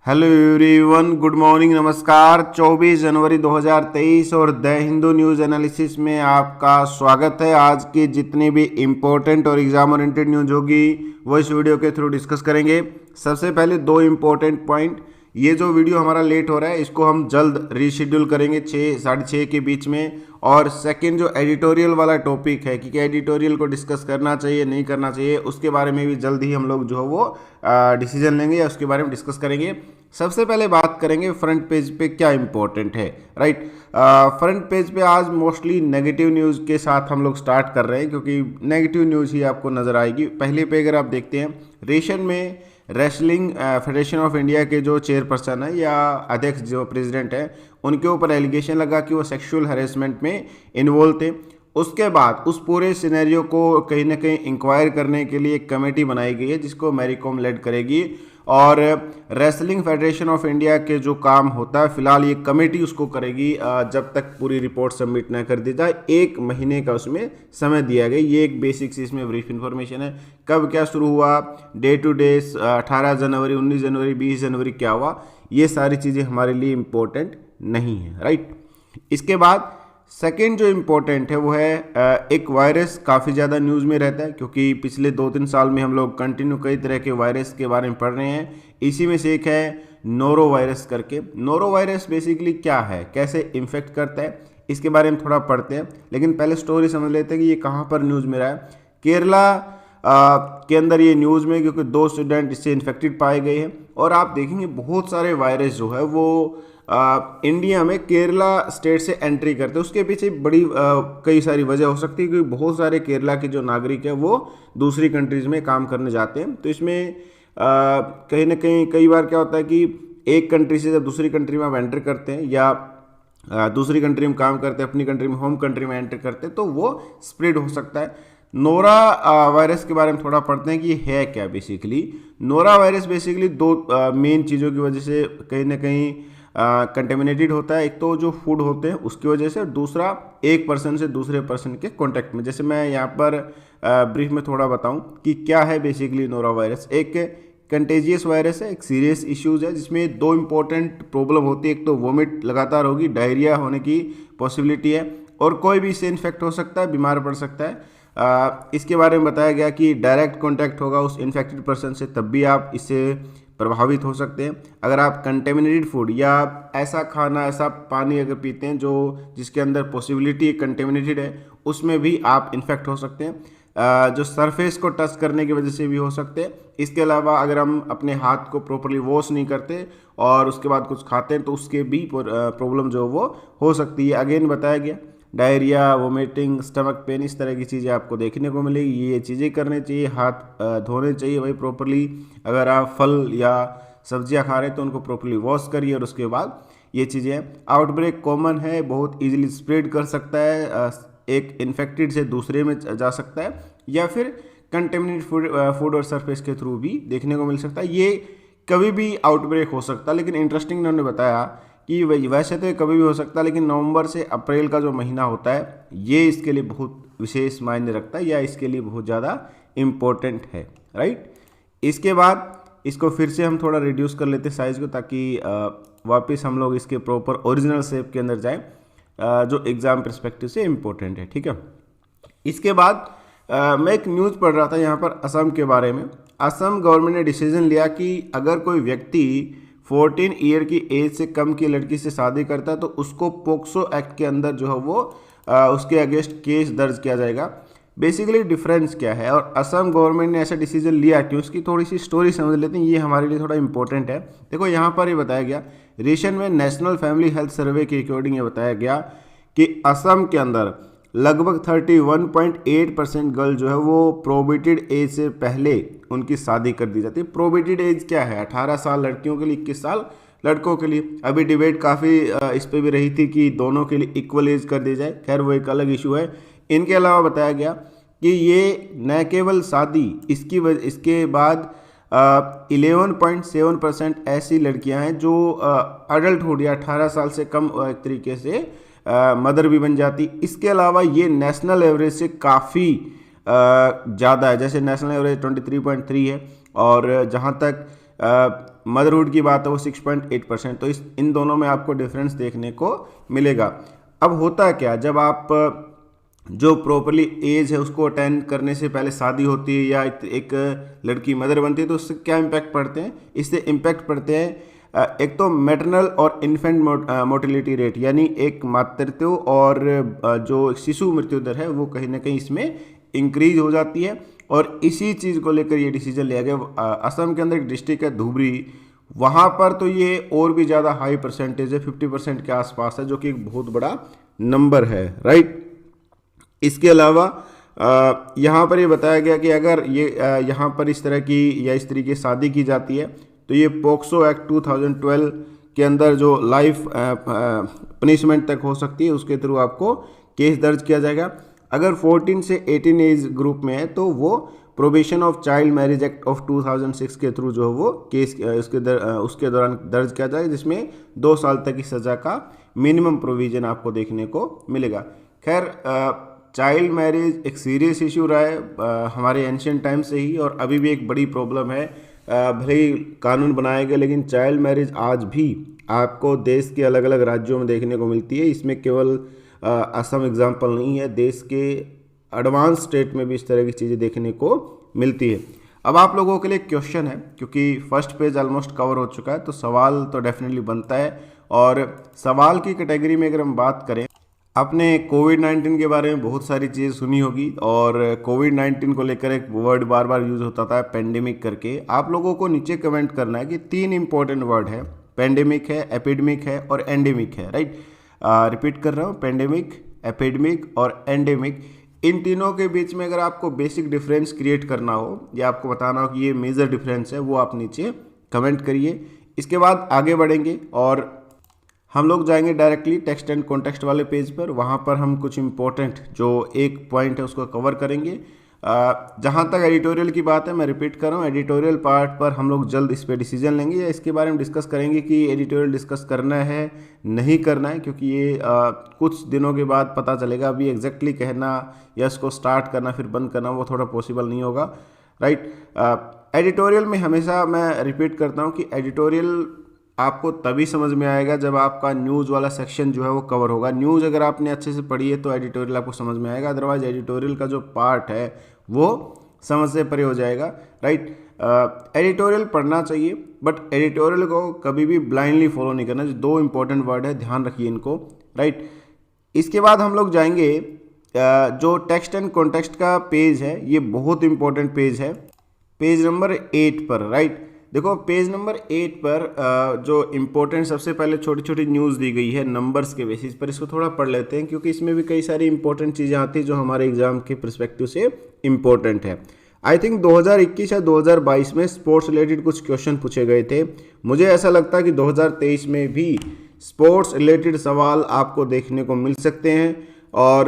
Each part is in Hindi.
हेलो एवरीवन, गुड मॉर्निंग, नमस्कार। 24 जनवरी 2023 और द हिंदू न्यूज़ एनालिसिस में आपका स्वागत है। आज की जितनी भी इम्पोर्टेंट और एग्जाम ओरिएंटेड न्यूज होगी वो इस वीडियो के थ्रू डिस्कस करेंगे। सबसे पहले दो इम्पोर्टेंट पॉइंट, ये जो वीडियो हमारा लेट हो रहा है इसको हम जल्द रीशेड्यूल करेंगे 6 साढ़े 6 के बीच में। और सेकंड जो एडिटोरियल वाला टॉपिक है कि क्या एडिटोरियल को डिस्कस करना चाहिए नहीं करना चाहिए, उसके बारे में भी जल्द ही हम लोग जो है वो डिसीजन लेंगे या उसके बारे में डिस्कस करेंगे। सबसे पहले बात करेंगे फ्रंट पेज पे क्या इंपॉर्टेंट है। राइट, फ्रंट पेज पे आज मोस्टली नेगेटिव न्यूज़ के साथ हम लोग स्टार्ट कर रहे हैं क्योंकि नेगेटिव न्यूज़ ही आपको नज़र आएगी। पहले पे अगर आप देखते हैं, रेशन में रेसलिंग फेडरेशन ऑफ इंडिया के जो चेयरपर्सन है या अध्यक्ष जो प्रेसिडेंट है, उनके ऊपर एलिगेशन लगा कि वो सेक्सुअल हैरेसमेंट में इन्वॉल्व थे। उसके बाद उस पूरे सिनेरियो को कहीं ना कहीं इंक्वायर करने के लिए एक कमेटी बनाई गई है जिसको मैरी कॉम लेड करेगी। और रेसलिंग फेडरेशन ऑफ इंडिया के जो काम होता है, फिलहाल ये कमेटी उसको करेगी जब तक पूरी रिपोर्ट सबमिट ना कर दी जाए। 1 महीने का उसमें समय दिया गया। ये एक बेसिक सी इसमें ब्रीफ इन्फॉर्मेशन है। कब क्या शुरू हुआ, डे टू डे, 18 जनवरी, 19 जनवरी, 20 जनवरी क्या हुआ, ये सारी चीज़ें हमारे लिए इम्पोर्टेंट नहीं है। राइट, इसके बाद सेकेंड जो इम्पोर्टेंट है वो है एक वायरस काफ़ी ज़्यादा न्यूज़ में रहता है क्योंकि पिछले 2-3 साल में हम लोग कंटिन्यू कई तरह के वायरस के बारे में पढ़ रहे हैं। इसी में से एक है नोरो वायरस करके। नोरो वायरस बेसिकली क्या है, कैसे इन्फेक्ट करता है, इसके बारे में थोड़ा पढ़ते हैं। लेकिन पहले स्टोरी समझ लेते हैं कि ये कहाँ पर न्यूज़ में रहा है। केरला के अंदर ये न्यूज़ में, क्योंकि 2 स्टूडेंट इससे इन्फेक्टेड पाए गए हैं। और आप देखेंगे बहुत सारे वायरस जो है वो इंडिया में केरला स्टेट से एंट्री करते हैं। उसके पीछे बड़ी कई सारी वजह हो सकती है क्योंकि बहुत सारे केरला के जो नागरिक हैं वो दूसरी कंट्रीज़ में काम करने जाते हैं। तो इसमें कहीं ना कहीं कई बार क्या होता है कि एक कंट्री से जब दूसरी कंट्री में आप एंटर करते हैं या दूसरी कंट्री में काम करते हैं, अपनी कंट्री में, होम कंट्री में एंटर करते हैं, तो वो स्प्रेड हो सकता है। नोरा वायरस के बारे में थोड़ा पढ़ते हैं कि ये है क्या। Basically Nora virus basically 2 main चीज़ों की वजह से कहीं ना कहीं कंटेमिनेटेड होता है। एक तो जो फूड होते हैं उसकी वजह से, और दूसरा एक पर्सन से दूसरे पर्सन के कांटेक्ट में। जैसे मैं यहाँ पर ब्रीफ में थोड़ा बताऊं कि क्या है बेसिकली नोरा वायरस। एक कंटेजियस वायरस है, एक सीरियस इश्यूज है जिसमें 2 इंपॉर्टेंट प्रॉब्लम होती है। एक तो वोमिट लगातार होगी, डायरिया होने की पॉसिबिलिटी है, और कोई भी इससे इन्फेक्ट हो सकता है, बीमार पड़ सकता है। इसके बारे में बताया गया कि डायरेक्ट कांटेक्ट होगा उस इन्फेक्टेड पर्सन से तब भी आप इससे प्रभावित हो सकते हैं। अगर आप कंटेमिनेटेड फूड या ऐसा खाना, ऐसा पानी अगर पीते हैं जो जिसके अंदर पॉसिबिलिटी कंटेमिनेटेड है, उसमें भी आप इन्फेक्ट हो सकते हैं। जो सरफेस को टच करने की वजह से भी हो सकते हैं। इसके अलावा अगर हम अपने हाथ को प्रॉपरली वॉश नहीं करते और उसके बाद कुछ खाते हैं तो उसके भी प्रॉब्लम जो वो हो सकती है। अगेन बताया गया डायरिया, वोमिटिंग, स्टमक पेन, इस तरह की चीज़ें आपको देखने को मिलेगी। ये चीज़ें करनी चाहिए, हाथ धोने चाहिए भाई प्रॉपरली। अगर आप फल या सब्जियां खा रहे हैं तो उनको प्रॉपरली वॉश करिए और उसके बाद ये चीज़ें। आउटब्रेक कॉमन है, बहुत इजीली स्प्रेड कर सकता है, एक इन्फेक्टेड से दूसरे में जा सकता है, या फिर कंटेमिनेटेड फूड और सरफेस के थ्रू भी देखने को मिल सकता है। ये कभी भी आउटब्रेक हो सकता है, लेकिन इंटरेस्टिंग उन्होंने बताया कि वैसे तो ये कभी भी हो सकता है, लेकिन नवंबर से अप्रैल का जो महीना होता है ये इसके लिए बहुत विशेष मायने रखता है या इसके लिए बहुत ज़्यादा इम्पोर्टेंट है। राइट, इसके बाद इसको फिर से हम थोड़ा रिड्यूस कर लेते हैं साइज़ को, ताकि वापस हम लोग इसके प्रॉपर ओरिजिनल शेप के अंदर जाएं जो एग्ज़ाम परस्पेक्टिव से इम्पोर्टेंट है। ठीक है, इसके बाद मैं एक न्यूज़ पढ़ रहा था यहाँ पर असम के बारे में। असम गवर्नमेंट ने डिसीजन लिया कि अगर कोई व्यक्ति 14 ईयर की एज से कम की लड़की से शादी करता है तो उसको पोक्सो एक्ट के अंदर जो है वो उसके अगेंस्ट केस दर्ज किया जाएगा। बेसिकली डिफरेंस क्या है और असम गवर्नमेंट ने ऐसा डिसीजन लिया कि उसकी थोड़ी सी स्टोरी समझ लेते हैं, ये हमारे लिए थोड़ा इंपॉर्टेंट है। देखो यहाँ पर ये बताया गया, रेशन में नेशनल फैमिली हेल्थ सर्वे के अकॉर्डिंग ये बताया गया कि असम के अंदर लगभग 31.8% गर्ल जो है वो प्रोबेटेड एज से पहले उनकी शादी कर दी जाती है। प्रोबेटेड एज क्या है? 18 साल लड़कियों के लिए, 21 साल लड़कों के लिए। अभी डिबेट काफ़ी इस पे भी रही थी कि दोनों के लिए इक्वल एज कर दी जाए, खैर वो एक अलग इशू है। इनके अलावा बताया गया कि ये न केवल शादी, इसके बाद 11.7% ऐसी लड़कियां हैं जो अडल्टहुड या 18 साल से कम एक तरीके से मदर भी बन जाती। इसके अलावा ये नेशनल एवरेज से काफ़ी ज़्यादा है। जैसे नेशनल एवरेज 23.3 है, और जहाँ तक मदरहुड की बात है वो 6.8%। तो इन दोनों में आपको डिफरेंस देखने को मिलेगा। अब होता क्या, जब आप जो प्रॉपरली एज है उसको अटेंड करने से पहले शादी होती है या एक लड़की मदर बनती है, तो उससे क्या इम्पैक्ट पड़ते हैं? इससे इम्पैक्ट पड़ते हैं एक तो मैटरनल और इन्फेंट मोर्टेलिटी रेट, यानी एक मातृत्व और जो शिशु मृत्यु दर है वो कहीं ना कहीं इसमें इंक्रीज हो जाती है। और इसी चीज़ को लेकर ये डिसीजन लिया गया। असम के अंदर एक डिस्ट्रिक्ट है धुबरी, वहाँ पर तो ये और भी ज़्यादा हाई परसेंटेज है, 50% के आसपास है, जो कि एक बहुत बड़ा नंबर है, राइट। इसके अलावा यहाँ पर ये बताया गया कि अगर ये यहाँ पर इस तरह की या इस तरीके से शादी की जाती है तो ये पोक्सो एक्ट 2012 के अंदर जो लाइफ पनिशमेंट तक हो सकती है, उसके थ्रू आपको केस दर्ज किया जाएगा। अगर 14 से 18 एज ग्रुप में है तो वो prohibition of child marriage act of 2006 के थ्रू जो है वो केस उसके दौरान दर्ज किया जाएगा, जिसमें 2 साल तक की सज़ा का मिनिमम प्रोविजन आपको देखने को मिलेगा। खैर, चाइल्ड मैरिज एक सीरियस इशू रहा है हमारे एंशियंट टाइम से ही, और अभी भी एक बड़ी प्रॉब्लम है। भले ही कानून बनाए गए, लेकिन चाइल्ड मैरिज आज भी आपको देश के अलग अलग राज्यों में देखने को मिलती है। इसमें केवल असम एग्जाम्पल नहीं है, देश के एडवांस स्टेट में भी इस तरह की चीज़ें देखने को मिलती है। अब आप लोगों के लिए क्वेश्चन है, क्योंकि फर्स्ट पेज ऑलमोस्ट कवर हो चुका है, तो सवाल तो डेफिनेटली बनता है। और सवाल की कैटेगरी में अगर हम बात करें, आपने कोविड-19 के बारे में बहुत सारी चीज़ सुनी होगी, और कोविड-19 को लेकर एक वर्ड बार बार यूज़ होता था पेंडेमिक करके। आप लोगों को नीचे कमेंट करना है कि 3 इंपॉर्टेंट वर्ड है, पेंडेमिक है, एपिडेमिक है और एंडेमिक है, राइट। रिपीट कर रहा हूँ, पेंडेमिक, एपिडेमिक और एंडेमिक। इन तीनों के बीच में अगर आपको बेसिक डिफरेंस क्रिएट करना हो या आपको बताना हो कि ये मेजर डिफरेंस है, वो आप नीचे कमेंट करिए। इसके बाद आगे बढ़ेंगे और हम लोग जाएंगे डायरेक्टली टेक्स्ट एंड कॉन्टेक्स्ट वाले पेज पर। वहाँ पर हम कुछ इंपॉर्टेंट जो एक पॉइंट है उसको कवर करेंगे। जहाँ तक एडिटोरियल की बात है, मैं रिपीट कर रहा हूँ, एडिटोरियल पार्ट पर हम लोग जल्द इस पर डिसीजन लेंगे या इसके बारे में डिस्कस करेंगे कि एडिटोरियल डिस्कस करना है नहीं करना है, क्योंकि ये कुछ दिनों के बाद पता चलेगा। अभी एग्जैक्टली कहना या इसको स्टार्ट करना फिर बंद करना वो थोड़ा पॉसिबल नहीं होगा, राइट। एडिटोरियल में हमेशा मैं रिपीट करता हूँ कि एडिटोरियल आपको तभी समझ में आएगा जब आपका न्यूज़ वाला सेक्शन जो है वो कवर होगा। न्यूज़ अगर आपने अच्छे से पढ़ी है तो एडिटोरियल आपको समझ में आएगा, अदरवाइज एडिटोरियल का जो पार्ट है वो समझ से परे हो जाएगा, राइट। एडिटोरियल पढ़ना चाहिए, बट एडिटोरियल को कभी भी ब्लाइंडली फॉलो नहीं करना। जो 2 इंपॉर्टेंट वर्ड है, ध्यान रखिए इनको, राइट। इसके बाद हम लोग जाएंगे जो टेक्स्ट एंड कॉन्टेक्स्ट का पेज है, ये बहुत इंपॉर्टेंट पेज है, पेज नंबर 8 पर, राइट। देखो पेज नंबर 8 पर जो इम्पोर्टेंट सबसे पहले छोटी छोटी न्यूज़ दी गई है नंबर्स के बेसिस पर, इसको थोड़ा पढ़ लेते हैं, क्योंकि इसमें भी कई सारी इंपॉर्टेंट चीज़ें आती हैं जो हमारे एग्जाम के परस्पेक्टिव से इम्पोर्टेंट है। आई थिंक 2021 या 2022 में स्पोर्ट्स रिलेटेड कुछ क्वेश्चन पूछे गए थे। मुझे ऐसा लगता है कि 2023 में भी स्पोर्ट्स रिलेटेड सवाल आपको देखने को मिल सकते हैं। और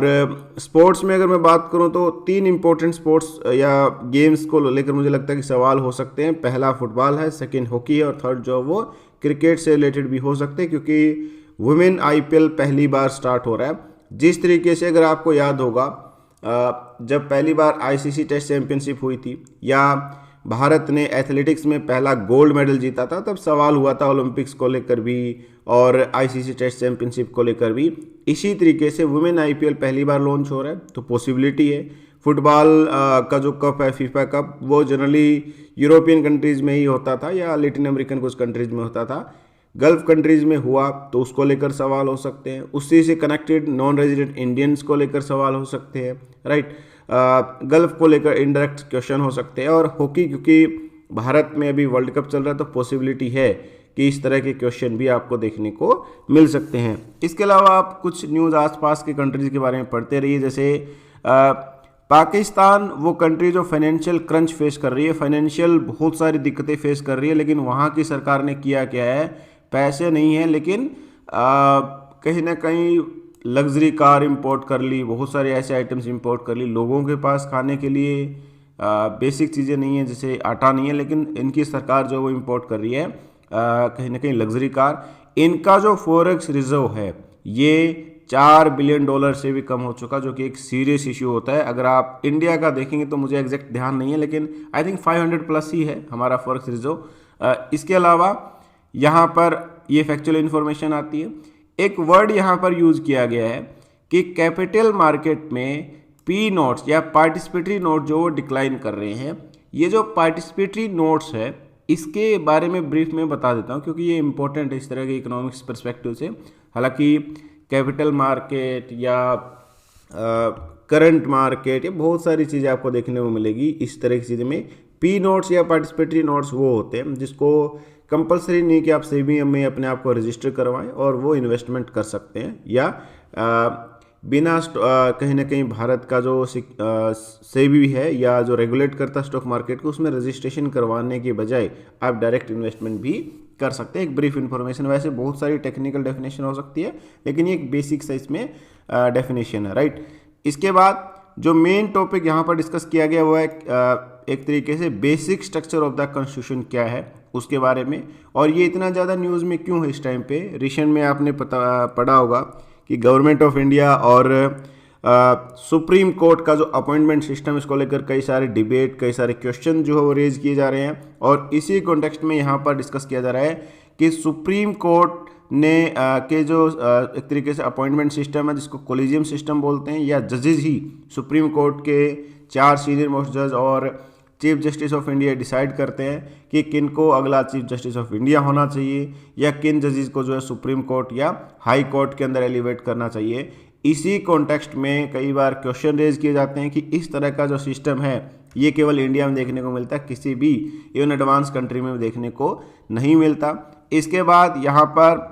स्पोर्ट्स में अगर मैं बात करूं तो 3 इंपॉर्टेंट स्पोर्ट्स या गेम्स को लेकर मुझे लगता है कि सवाल हो सकते हैं। पहला फुटबॉल है, सेकंड हॉकी है और थर्ड जो वो क्रिकेट से रिलेटेड भी हो सकते हैं, क्योंकि वुमेन IPL पहली बार स्टार्ट हो रहा है। जिस तरीके से अगर आपको याद होगा जब पहली बार ICC टेस्ट चैंपियनशिप हुई थी या भारत ने एथलेटिक्स में पहला गोल्ड मेडल जीता था, तब सवाल हुआ था ओलंपिक्स को लेकर भी और ICC टेस्ट चैंपियनशिप को लेकर भी। इसी तरीके से वुमेन IPL पहली बार लॉन्च हो रहा है, तो पॉसिबिलिटी है। फुटबॉल का जो कप है फीफा कप, वो जनरली यूरोपियन कंट्रीज़ में ही होता था या लैटिन अमेरिकन कुछ कंट्रीज़ में होता था। गल्फ कंट्रीज़ में हुआ तो उसको लेकर सवाल हो सकते हैं। उसी से कनेक्टेड नॉन रेजिडेंट इंडियंस को लेकर सवाल हो सकते हैं, राइट। गल्फ को लेकर इनडायरेक्ट क्वेश्चन हो सकते हैं। और हॉकी, क्योंकि भारत में अभी वर्ल्ड कप चल रहा है, तो पॉसिबिलिटी है कि इस तरह के क्वेश्चन भी आपको देखने को मिल सकते हैं। इसके अलावा आप कुछ न्यूज़ आसपास के कंट्रीज़ के बारे में पढ़ते रहिए। जैसे पाकिस्तान वो कंट्री जो फाइनेंशियल क्रंच फेस कर रही है, फाइनेंशियल बहुत सारी दिक्कतें फेस कर रही है, लेकिन वहाँ की सरकार ने किया क्या है, पैसे नहीं है लेकिन कहीं ना कहीं लग्जरी कार इंपोर्ट कर ली, बहुत सारे ऐसे आइटम्स इंपोर्ट कर ली। लोगों के पास खाने के लिए बेसिक चीज़ें नहीं है, जैसे आटा नहीं है, लेकिन इनकी सरकार जो वो इंपोर्ट कर रही है कहीं ना कहीं लग्जरी कार। इनका जो फॉरेक्स रिजर्व है ये $4 बिलियन से भी कम हो चुका, जो कि एक सीरियस इशू होता है। अगर आप इंडिया का देखेंगे तो मुझे एग्जैक्ट ध्यान नहीं है, लेकिन आई थिंक 500 प्लस ही है हमारा फॉरेक्स रिजर्व। इसके अलावा यहाँ पर ये फैक्चुअल इन्फॉर्मेशन आती है। एक वर्ड यहाँ पर यूज़ किया गया है कि कैपिटल मार्केट में पी नोट्स या पार्टिसिपेटरी नोट जो डिक्लाइन कर रहे हैं। ये जो पार्टिसिपेटरी नोट्स है इसके बारे में ब्रीफ में बता देता हूँ, क्योंकि ये इंपॉर्टेंट है इस तरह के इकोनॉमिक्स पर्सपेक्टिव से। हालांकि कैपिटल मार्केट या करंट मार्केट, ये बहुत सारी चीज़ें आपको देखने को मिलेगी इस तरह की चीज़ें में। पी नोट्स या पार्टिसिपेटरी नोट्स वो होते हैं जिसको कंपलसरी नहीं कि आप सेबी में अपने आप को रजिस्टर करवाएं और वो इन्वेस्टमेंट कर सकते हैं, या बिना कहीं ना कहीं भारत का जो सेबी है या जो रेगुलेट करता स्टॉक मार्केट को, उसमें रजिस्ट्रेशन करवाने के बजाय आप डायरेक्ट इन्वेस्टमेंट भी कर सकते हैं। एक ब्रीफ इन्फॉर्मेशन, वैसे बहुत सारी टेक्निकल डेफिनेशन हो सकती है लेकिन ये एक बेसिक सा इसमें डेफिनेशन है, राइट। इसके बाद जो मेन टॉपिक यहाँ पर डिस्कस किया गया वो है एक तरीके से basic structure of the constitution क्या है उसके बारे में। और ये इतना ज़्यादा न्यूज़ में क्यों है इस टाइम पे, रिसेंट में आपने पढ़ा होगा कि गवर्नमेंट ऑफ इंडिया और सुप्रीम कोर्ट का जो अपॉइंटमेंट सिस्टम, इसको लेकर कई सारे डिबेट, कई सारे क्वेश्चन जो है वो रेज किए जा रहे हैं। और इसी कॉन्टेक्स्ट में यहाँ पर डिस्कस किया जा रहा है कि सुप्रीम कोर्ट ने के जो एक तरीके से अपॉइंटमेंट सिस्टम है जिसको कोलिजियम सिस्टम बोलते हैं, या जजेस ही सुप्रीम कोर्ट के 4 सीनियर मोस्ट जज और chief justice of India decide करते हैं कि किन को अगला चीफ जस्टिस ऑफ इंडिया होना चाहिए या किन जजेस को जो है सुप्रीम कोर्ट या हाई कोर्ट के अंदर एलिवेट करना चाहिए। इसी कॉन्टेक्स्ट में कई बार क्वेश्चन रेज किए जाते हैं कि इस तरह का जो सिस्टम है ये केवल इंडिया में देखने को मिलता है, किसी भी इवन एडवांस कंट्री में देखने को नहीं मिलता। इसके बाद यहाँ पर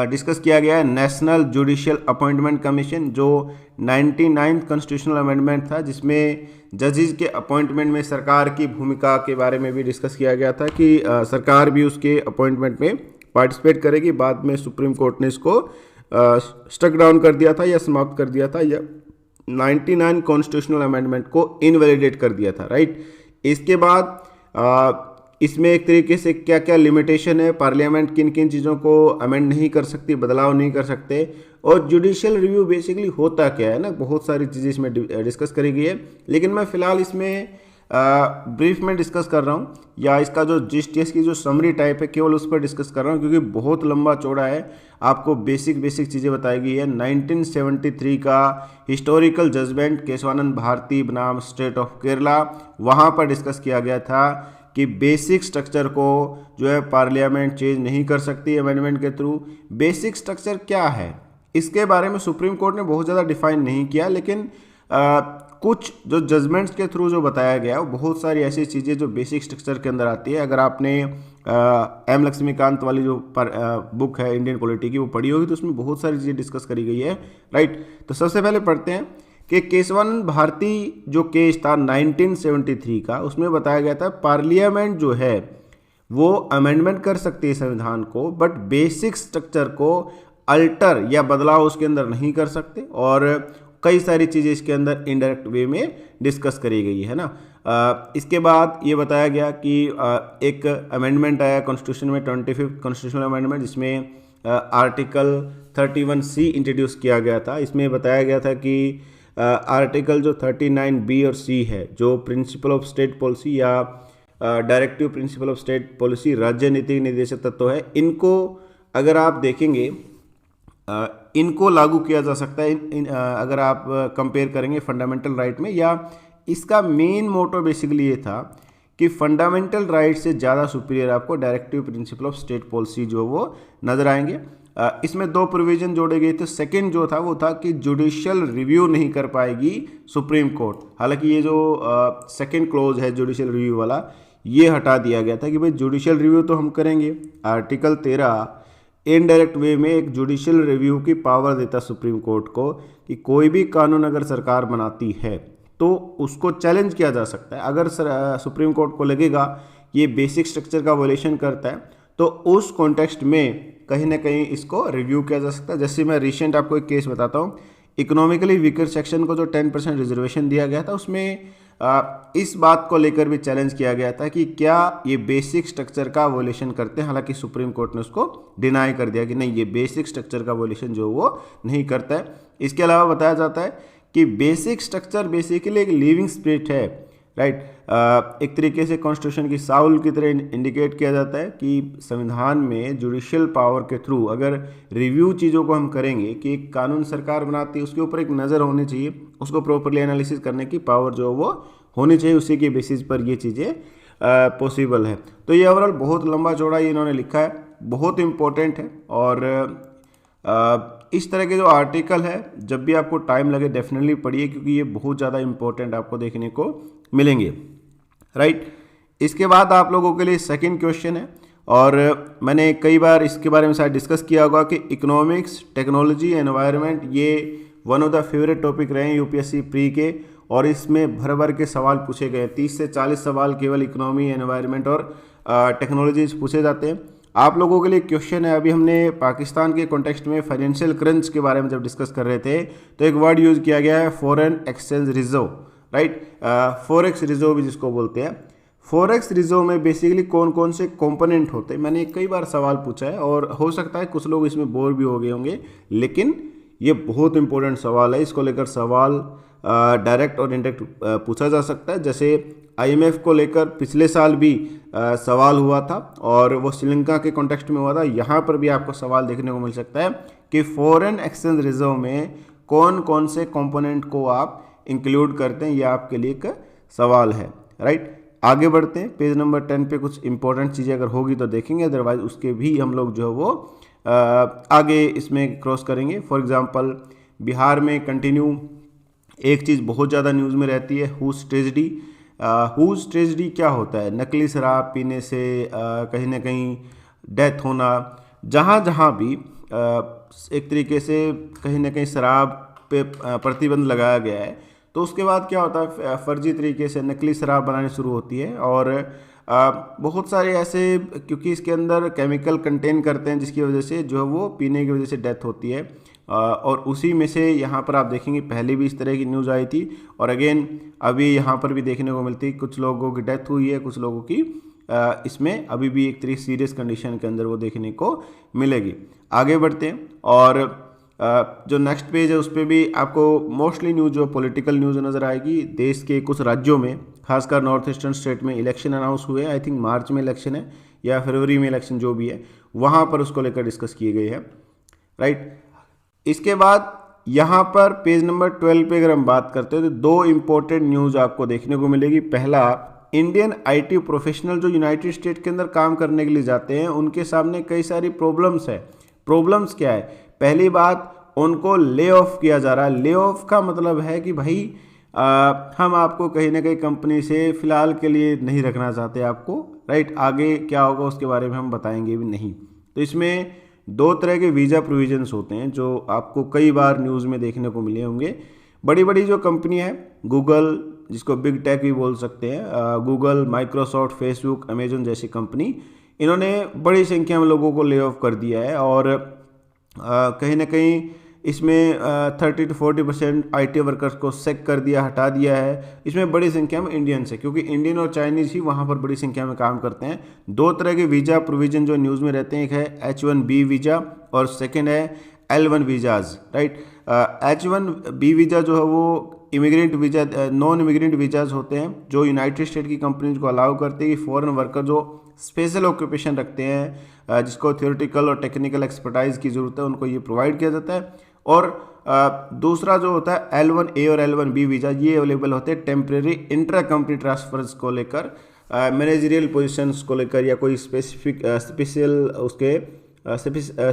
डिस्कस किया गया है नेशनल जुडिशियल अपॉइंटमेंट कमीशन, जो 99th कॉन्स्टिट्यूशनल अमेंडमेंट था, जिसमें जजेस के अपॉइंटमेंट में सरकार की भूमिका के बारे में भी डिस्कस किया गया था कि सरकार भी उसके अपॉइंटमेंट में पार्टिसिपेट करेगी। बाद में सुप्रीम कोर्ट ने इसको स्टक डाउन कर दिया था या समाप्त कर दिया था, या 99 कॉन्स्टिट्यूशनल अमेंडमेंट को इनवैलिडेट कर दिया था, राइट। इसके बाद इसमें एक तरीके से क्या क्या लिमिटेशन है, पार्लियामेंट किन किन चीज़ों को अमेंड नहीं कर सकती, बदलाव नहीं कर सकते, और जुडिशियल रिव्यू बेसिकली होता क्या है ना, बहुत सारी चीज़ें इसमें डिस्कस करी गई है। लेकिन मैं फ़िलहाल इसमें ब्रीफ में डिस्कस कर रहा हूँ, या इसका जो जिस्ट की जो समरी टाइप है केवल उस पर डिस्कस कर रहा हूँ, क्योंकि बहुत लंबा चौड़ा है। आपको बेसिक चीज़ें बताई गई है। 1973 का हिस्टोरिकल जजमेंट केशवानंद भारती बनाम स्टेट ऑफ केरला, वहाँ पर डिस्कस किया गया था कि बेसिक स्ट्रक्चर को जो है पार्लियामेंट चेंज नहीं कर सकती अमेंडमेंट के थ्रू। बेसिक स्ट्रक्चर क्या है इसके बारे में सुप्रीम कोर्ट ने बहुत ज़्यादा डिफाइन नहीं किया, लेकिन कुछ जो जजमेंट्स के थ्रू जो बताया गया वो बहुत सारी ऐसी चीज़ें जो बेसिक स्ट्रक्चर के अंदर आती है। अगर आपने एम लक्ष्मीकांत वाली जो बुक है इंडियन पॉलिटी की वो पढ़ी होगी तो उसमें बहुत सारी चीज़ें डिस्कस करी गई है, राइट। तो सबसे पहले पढ़ते हैं कि केशवानंद भारती जो केस था 1973 का, उसमें बताया गया था पार्लियामेंट जो है वो अमेंडमेंट कर सकती है संविधान को, बट बेसिक स्ट्रक्चर को अल्टर या बदलाव उसके अंदर नहीं कर सकते। और कई सारी चीज़ें इसके अंदर इनडायरेक्ट वे में डिस्कस करी गई है ना। इसके बाद ये बताया गया कि एक अमेंडमेंट आया कॉन्स्टिट्यूशन में, 25th कॉन्स्टिट्यूशनल अमेंडमेंट, जिसमें आर्टिकल 31C इंट्रोड्यूस किया गया था। इसमें बताया गया था कि आर्टिकल जो 39B और C है, जो प्रिंसिपल ऑफ स्टेट पॉलिसी या directive principle of state policy, राज्य नीति निर्देशक तत्व है, इनको अगर आप देखेंगे इनको लागू किया जा सकता है अगर आप कंपेयर करेंगे फंडामेंटल राइट में। या इसका मेन मोटो बेसिकली ये था कि फंडामेंटल राइट से ज़्यादा सुपीरियर आपको directive principle of state policy जो वो नज़र आएंगे। इसमें 2 प्रोविजन जोड़े गए थे। सेकंड जो था वो था कि जुडिशियल रिव्यू नहीं कर पाएगी सुप्रीम कोर्ट। हालांकि ये जो सेकंड क्लोज है जुडिशियल रिव्यू वाला, ये हटा दिया गया था कि भाई जुडिशियल रिव्यू तो हम करेंगे। आर्टिकल 13 इनडायरेक्ट वे में एक जुडिशियल रिव्यू की पावर देता सुप्रीम कोर्ट को कि कोई भी कानून अगर सरकार बनाती है तो उसको चैलेंज किया जा सकता है। अगर सुप्रीम कोर्ट को लगेगा ये बेसिक स्ट्रक्चर का वॉयलेशन करता है तो उस कॉन्टेक्स्ट में कहीं ना कहीं इसको रिव्यू किया जा सकता है। जैसे मैं रिसेंट आपको एक केस बताता हूँ, इकोनॉमिकली वीकर सेक्शन को जो 10% रिजर्वेशन दिया गया था, उसमें इस बात को लेकर भी चैलेंज किया गया था कि क्या ये बेसिक स्ट्रक्चर का वॉयलेशन करते हैं। हालांकि सुप्रीम कोर्ट ने उसको डिनाई कर दिया कि नहीं, ये बेसिक स्ट्रक्चर का वॉयलेशन जो वो नहीं करता है। इसके अलावा बताया जाता है कि बेसिक स्ट्रक्चर बेसिकली एक लिविंग स्पिरिट है, राइट। एक तरीके से कॉन्स्टिट्यूशन की साउल की तरह इंडिकेट किया जाता है कि संविधान में जुडिशियल पावर के थ्रू अगर रिव्यू चीज़ों को हम करेंगे कि एक कानून सरकार बनाती है उसके ऊपर एक नज़र होनी चाहिए, उसको प्रॉपरली एनालिसिस करने की पावर जो वो होनी चाहिए, उसी के बेसिस पर ये चीज़ें पॉसिबल है। तो ये ओवरऑल बहुत लंबा चौड़ा ये इन्होंने लिखा है, बहुत इम्पोर्टेंट है। और इस तरह के जो आर्टिकल है जब भी आपको टाइम लगे डेफिनेटली पढ़िए, क्योंकि ये बहुत ज़्यादा इंपॉर्टेंट आपको देखने को मिलेंगे, राइट। इसके बाद आप लोगों के लिए सेकंड क्वेश्चन है, और मैंने कई बार इसके बारे में शायद डिस्कस किया होगा कि इकोनॉमिक्स, टेक्नोलॉजी, एनवायरनमेंट ये one of the favourite topic रहे हैं यूपीएससी प्री के, और इसमें भर भर के सवाल पूछे गए। 30 से 40 सवाल केवल इकोनॉमी, एनवायरनमेंट और टेक्नोलॉजीज पूछे जाते हैं। आप लोगों के लिए क्वेश्चन है, अभी हमने पाकिस्तान के कॉन्टेक्स्ट में फाइनेंशियल क्रंच के बारे में जब डिस्कस कर रहे थे तो एक वर्ड यूज़ किया गया है foreign exchange reserve, right, forex reserve भी जिसको बोलते हैं। फॉरेक्स रिजर्व में बेसिकली कौन कौन से कंपोनेंट होते हैं, मैंने कई बार सवाल पूछा है और हो सकता है कुछ लोग इसमें बोर भी हो गए होंगे, लेकिन ये बहुत इंपॉर्टेंट सवाल है। इसको लेकर सवाल डायरेक्ट और इनडायरेक्ट पूछा जा सकता है। जैसे आईएमएफ को लेकर पिछले साल भी सवाल हुआ था और वो श्रीलंका के कॉन्टेक्स्ट में हुआ था। यहाँ पर भी आपको सवाल देखने को मिल सकता है कि फॉरेन एक्सचेंज रिजर्व में कौन कौन से कंपोनेंट को आप इंक्लूड करते हैं, ये आपके लिए एक सवाल है, राइट। आगे बढ़ते हैं, पेज नंबर 10 पे कुछ इंपॉर्टेंट चीज़ें अगर होगी तो देखेंगे, अदरवाइज उसके भी हम लोग जो है वो आगे इसमें क्रॉस करेंगे। फॉर एग्जांपल बिहार में कंटिन्यू एक चीज़ बहुत ज़्यादा न्यूज़ में रहती है, हुज ट्रेजेडी। हुज ट्रेजेडी क्या होता है? नकली शराब पीने से कहीं ना कहीं डेथ होना, जहाँ जहाँ भी एक तरीके से कहीं ना कहीं शराब पे प्रतिबंध लगाया गया है, तो उसके बाद क्या होता है, फर्जी तरीके से नकली शराब बनानी शुरू होती है। और बहुत सारे ऐसे, क्योंकि इसके अंदर केमिकल कंटेन करते हैं जिसकी वजह से जो है वो पीने की वजह से डेथ होती है। और उसी में से यहाँ पर आप देखेंगे पहले भी इस तरह की न्यूज़ आई थी और अगेन अभी यहाँ पर भी देखने को मिलती है। कुछ लोगों की डेथ हुई है, कुछ लोगों की इसमें अभी भी एक तरीके सीरियस कंडीशन के अंदर वो देखने को मिलेगी। आगे बढ़ते हैं और जो नेक्स्ट पेज है उस पर भी आपको मोस्टली न्यूज़ जो पॉलिटिकल न्यूज़ नज़र आएगी। देश के कुछ राज्यों में, खासकर नॉर्थ ईस्टर्न स्टेट में इलेक्शन अनाउंस हुए हैं। आई थिंक मार्च में इलेक्शन है या फरवरी में इलेक्शन, जो भी है वहाँ पर उसको लेकर डिस्कस किए गए हैं, राइट। इसके बाद यहाँ पर पेज नंबर 12 पे अगर हम बात करते हैं तो दो इम्पोर्टेंट न्यूज़ आपको देखने को मिलेगी। पहला, इंडियन आईटी प्रोफेशनल जो यूनाइटेड स्टेट के अंदर काम करने के लिए जाते हैं उनके सामने कई सारी प्रॉब्लम्स है। प्रॉब्लम्स क्या है? पहली बात, उनको ले ऑफ किया जा रहा है। ले ऑफ का मतलब है कि भाई हम आपको कहीं ना कहीं कंपनी से फिलहाल के लिए नहीं रखना चाहते आपको, राइट। आगे क्या होगा उसके बारे में हम बताएंगे भी नहीं। तो इसमें दो तरह के वीज़ा प्रोविजंस होते हैं जो आपको कई बार न्यूज़ में देखने को मिले होंगे। बड़ी बड़ी जो कंपनियां हैं, गूगल जिसको बिग टेक भी बोल सकते हैं, गूगल, माइक्रोसॉफ्ट, फेसबुक, अमेजन जैसी कंपनी, इन्होंने बड़ी संख्या में लोगों को ले ऑफ कर दिया है। और कहीं ना कहीं इसमें 30 to 40% IT वर्कर्स को सेक कर दिया, हटा दिया है। इसमें बड़ी संख्या में इंडियंस है, क्योंकि इंडियन और चाइनीज़ ही वहाँ पर बड़ी संख्या में काम करते हैं। दो तरह के वीज़ा प्रोविज़न जो न्यूज़ में रहते हैं, एक है H1B वीज़ा और सेकेंड है L1 visas, right. H1B visa जो है वो immigrant visa, non immigrant visas होते हैं जो यूनाइटेड स्टेट की कंपनीज को अलाउ करते हैं कि फॉरेन वर्कर जो स्पेशल ऑक्यूपेशन रखते हैं, जिसको थियोरेटिकल और टेक्निकल एक्सपर्टाइज की ज़रूरत है, उनको ये प्रोवाइड किया जाता है। और दूसरा जो होता है L1A और L1B वीज़ा, ये अवेलेबल होते हैं टेम्प्रेरी इंट्रा कंपनी ट्रांसफर्स को लेकर, मैनेजरियल पोजीशंस को लेकर, या कोई स्पेशल उसके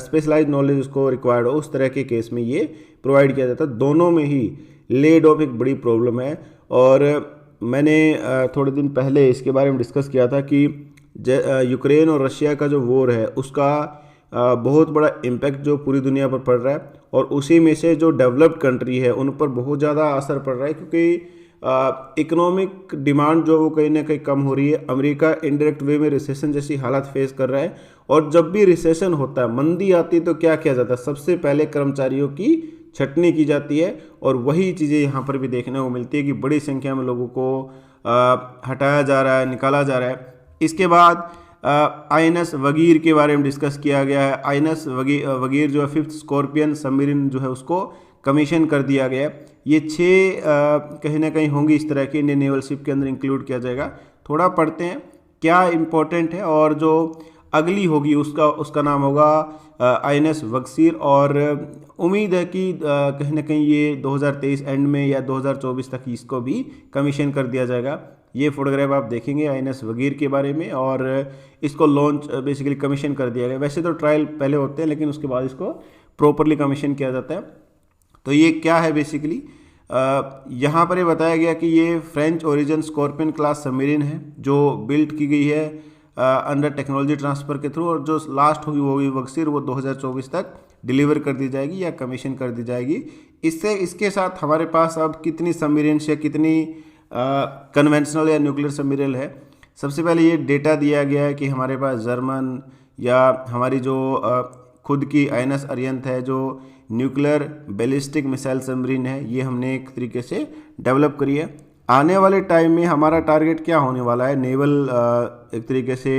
स्पेशलाइज नॉलेज उसको रिक्वायर्ड हो, उस तरह के केस में ये प्रोवाइड किया जाता है। दोनों में ही लेड ऑफ एक बड़ी प्रॉब्लम है। और मैंने थोड़े दिन पहले इसके बारे में डिस्कस किया था कि यूक्रेन और रशिया का जो वॉर है उसका बहुत बड़ा इम्पैक्ट जो पूरी दुनिया पर पड़ रहा है, और उसी में से जो डेवलप्ड कंट्री है उन पर बहुत ज़्यादा असर पड़ रहा है, क्योंकि इकोनॉमिक डिमांड जो वो कहीं ना कहीं कम हो रही है। अमेरिका इनडायरेक्ट वे में रिसेशन जैसी हालत फेस कर रहा है, और जब भी रिसेशन होता है, मंदी आती है, तो क्या किया जाता है? सबसे पहले कर्मचारियों की छटनी की जाती है। और वही चीज़ें यहाँ पर भी देखने को मिलती है कि बड़ी संख्या में लोगों को हटाया जा रहा है, निकाला जा रहा है। इसके बाद INS वगीर के बारे में डिस्कस किया गया है। INS वगीर जो है 5th स्कॉर्पियन सबमरीन जो है उसको कमीशन कर दिया गया है। ये 6 कहीं ना कहीं होंगी इस तरह की, इंडियन नेवल शिप के अंदर इंक्लूड किया जाएगा। थोड़ा पढ़ते हैं क्या इम्पोर्टेंट है। और जो अगली होगी उसका नाम होगा INS बक्सीर, और उम्मीद है कि कहीं ना कहीं ये 2023 एंड में या 2024 तक इसको भी कमीशन कर दिया जाएगा। ये फोटोग्राफ आप देखेंगे INS बगीर के बारे में, और इसको लॉन्च बेसिकली कमीशन कर दिया गया। वैसे तो ट्रायल पहले होते हैं लेकिन उसके बाद इसको प्रॉपरली कमीशन किया जाता है। तो ये क्या है बेसिकली, यहाँ पर ये बताया गया कि ये French origin scorpion class submarine है जो बिल्ड की गई है अंडर टेक्नोलॉजी ट्रांसफ़र के थ्रू, और जो लास्ट होगी वो होगी बक्सीर, वो 2024 तक डिलीवर कर दी जाएगी या कमीशन कर दी जाएगी। इसके साथ हमारे पास अब कितनी सबमरीन्स या कितनी कन्वेंशनल या न्यूक्लियर सबमरीन है। सबसे पहले ये डेटा दिया गया है कि हमारे पास जर्मन या हमारी जो खुद की INS अरिहंत है जो न्यूक्लियर बैलिस्टिक मिसाइल सबमरीन है, ये हमने एक तरीके से डेवलप करी है। आने वाले टाइम में हमारा टारगेट क्या होने वाला है नेवल एक तरीके से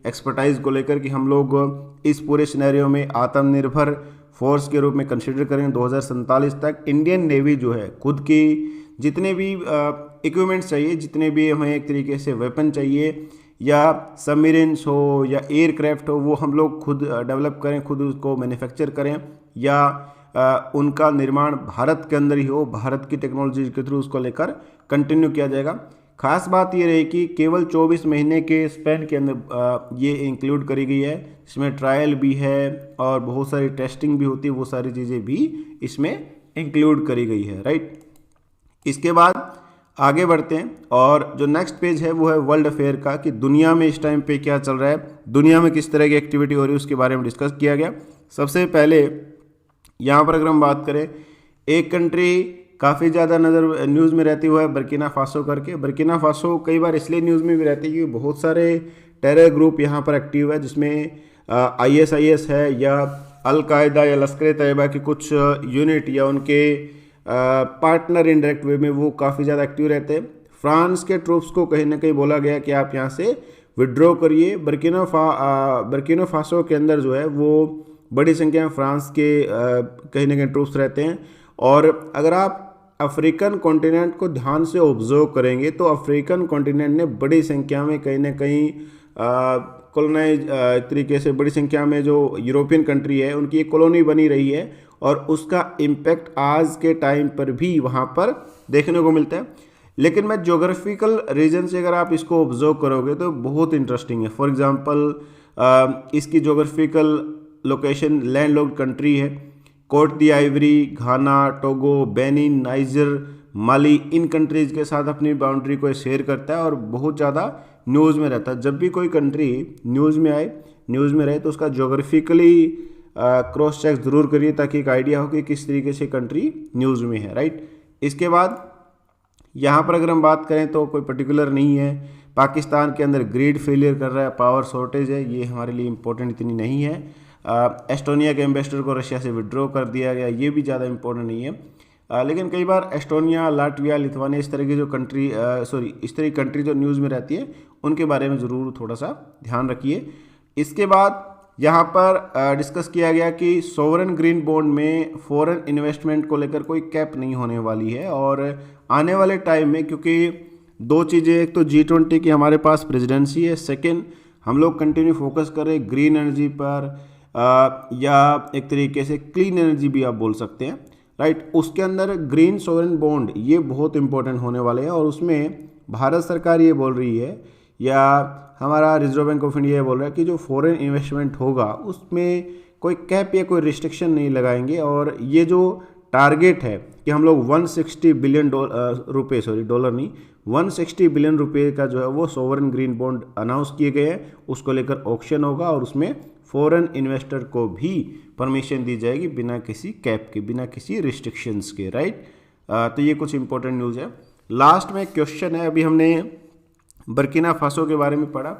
एक्सपर्टाइज को लेकर, कि हम लोग इस पूरे सिनेरियो में आत्मनिर्भर फोर्स के रूप में कंसिडर करेंगे। 2047 तक इंडियन नेवी जो है खुद की जितने भी इक्विपमेंट्स चाहिए, जितने भी हमें एक तरीके से वेपन चाहिए या सबमरीन्स हो या एयरक्राफ्ट हो, वो हम लोग खुद डेवलप करें, खुद उसको मैन्युफैक्चर करें, या उनका निर्माण भारत के अंदर ही हो, भारत की टेक्नोलॉजी के थ्रू उसको लेकर कंटिन्यू किया जाएगा। खास बात ये रही कि केवल 24 महीने के स्पैन के अंदर ये इंक्लूड करी गई है, इसमें ट्रायल भी है और बहुत सारी टेस्टिंग भी होती है, वो सारी चीज़ें भी इसमें इंक्लूड करी गई है, राइट। इसके बाद आगे बढ़ते हैं, और जो नेक्स्ट पेज है वो है वर्ल्ड अफेयर का, कि दुनिया में इस टाइम पे क्या चल रहा है, दुनिया में किस तरह की एक्टिविटी हो रही है, उसके बारे में डिस्कस किया गया। सबसे पहले यहाँ पर अगर हम बात करें, एक कंट्री काफ़ी ज़्यादा नज़र न्यूज़ में रहती हुआ है बर्किना फासो करके। बर्किना फासो कई बार इसलिए न्यूज़ में भी रहती है क्योंकि बहुत सारे टेरर ग्रुप यहाँ पर एक्टिव है, जिसमें ISIS है या अल-कायदा या लश्कर तैयबा की कुछ यूनिट या उनके पार्टनर इनडायरेक्ट वे में वो काफ़ी ज़्यादा एक्टिव रहते हैं। फ्रांस के ट्रूप्स को कहीं ना कहीं बोला गया कि आप यहाँ से विड्रॉ करिए। बर्किना फासो के अंदर जो है वो बड़ी संख्या में फ्रांस के कहीं ना कहीं ट्रूप्स रहते हैं। और अगर आप अफ्रीकन कॉन्टिनेंट को ध्यान से ऑब्जर्व करेंगे तो अफ्रीकन कॉन्टिनेंट ने बड़ी संख्या में कहीं ना कहीं कॉलोनाइज एक तरीके से बड़ी संख्या में जो यूरोपियन कंट्री है उनकी एक कॉलोनी बनी रही है, और उसका इम्पैक्ट आज के टाइम पर भी वहाँ पर देखने को मिलता है। लेकिन मैं ज्योग्राफिकल रीजन से अगर आप इसको ऑब्जर्व करोगे तो बहुत इंटरेस्टिंग है। फॉर एग्जांपल इसकी ज्योग्राफिकल लोकेशन लैंडलॉक्ड कंट्री है, कोट दी आइवरी, घाना, टोगो, बेनिन, नाइजर, माली, इन कंट्रीज के साथ अपनी बाउंड्री को शेयर करता है और बहुत ज़्यादा न्यूज़ में रहता है। जब भी कोई कंट्री न्यूज़ में रहे तो उसका ज्योग्राफिकली क्रॉस चेक ज़रूर करिए ताकि एक आइडिया हो कि किस तरीके से कंट्री न्यूज़ में है, राइट। इसके बाद यहाँ पर अगर हम बात करें तो कोई पर्टिकुलर नहीं है। पाकिस्तान के अंदर ग्रिड फेलियर कर रहा है, पावर शॉर्टेज है, ये हमारे लिए इम्पोर्टेंट इतनी नहीं है। एस्टोनिया के एम्बेसडर को रशिया से विड्रॉ कर दिया गया, ये भी ज़्यादा इम्पोर्टेंट नहीं है। लेकिन कई बार एस्टोनिया, लाटविया, लिथुआनिया इस तरह की जो कंट्री इस तरह की कंट्री जो न्यूज़ में रहती है उनके बारे में ज़रूर थोड़ा सा ध्यान रखिए। इसके बाद यहाँ पर डिस्कस किया गया कि सोवरेन ग्रीन बॉन्ड में फॉरेन इन्वेस्टमेंट को लेकर कोई कैप नहीं होने वाली है। और आने वाले टाइम में क्योंकि दो चीज़ें, एक तो G20 की हमारे पास प्रेसिडेंसी है, सेकेंड हम लोग कंटिन्यू फोकस करें ग्रीन एनर्जी पर या एक तरीके से क्लीन एनर्जी भी आप बोल सकते हैं, राइट। उसके अंदर ग्रीन सोवरेन बॉन्ड ये बहुत इंपॉर्टेंट होने वाले हैं, और उसमें भारत सरकार ये बोल रही है या हमारा रिजर्व बैंक ऑफ इंडिया बोल रहा है कि जो फॉरेन इन्वेस्टमेंट होगा उसमें कोई कैप या कोई रिस्ट्रिक्शन नहीं लगाएंगे। और ये जो टारगेट है कि हम लोग 160 बिलियन डॉलर नहीं 160 बिलियन रुपए का जो है वो सोवरेन ग्रीन बॉन्ड अनाउंस किए गए हैं, उसको लेकर ऑक्शन होगा और उसमें फॉरेन इन्वेस्टर को भी परमिशन दी जाएगी बिना किसी कैप के, बिना किसी रिस्ट्रिक्शंस के, राइट। तो ये कुछ इंपॉर्टेंट न्यूज़ है। लास्ट में क्वेश्चन है, अभी हमने बर्किना फासो के बारे में पढ़ा,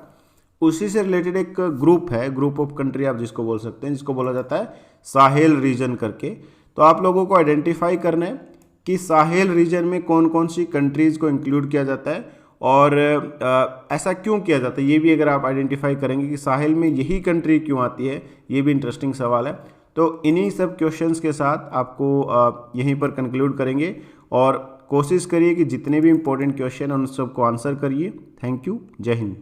उसी से रिलेटेड एक ग्रुप है, ग्रुप ऑफ कंट्री आप जिसको बोल सकते हैं, जिसको बोला जाता है साहेल रीजन करके। तो आप लोगों को आइडेंटिफाई करना है कि साहेल रीजन में कौन कौन सी कंट्रीज़ को इंक्लूड किया जाता है और ऐसा क्यों किया जाता है, ये भी अगर आप आइडेंटिफाई करेंगे कि साहेल में यही कंट्री क्यों आती है, ये भी इंटरेस्टिंग सवाल है। तो इन्हीं सब क्वेश्चंस के साथ आपको यहीं पर कंक्लूड करेंगे और कोशिश करिए कि जितने भी इंपॉर्टेंट क्वेश्चन हैं उन सबको आंसर करिए। Thank you. जय हिंद।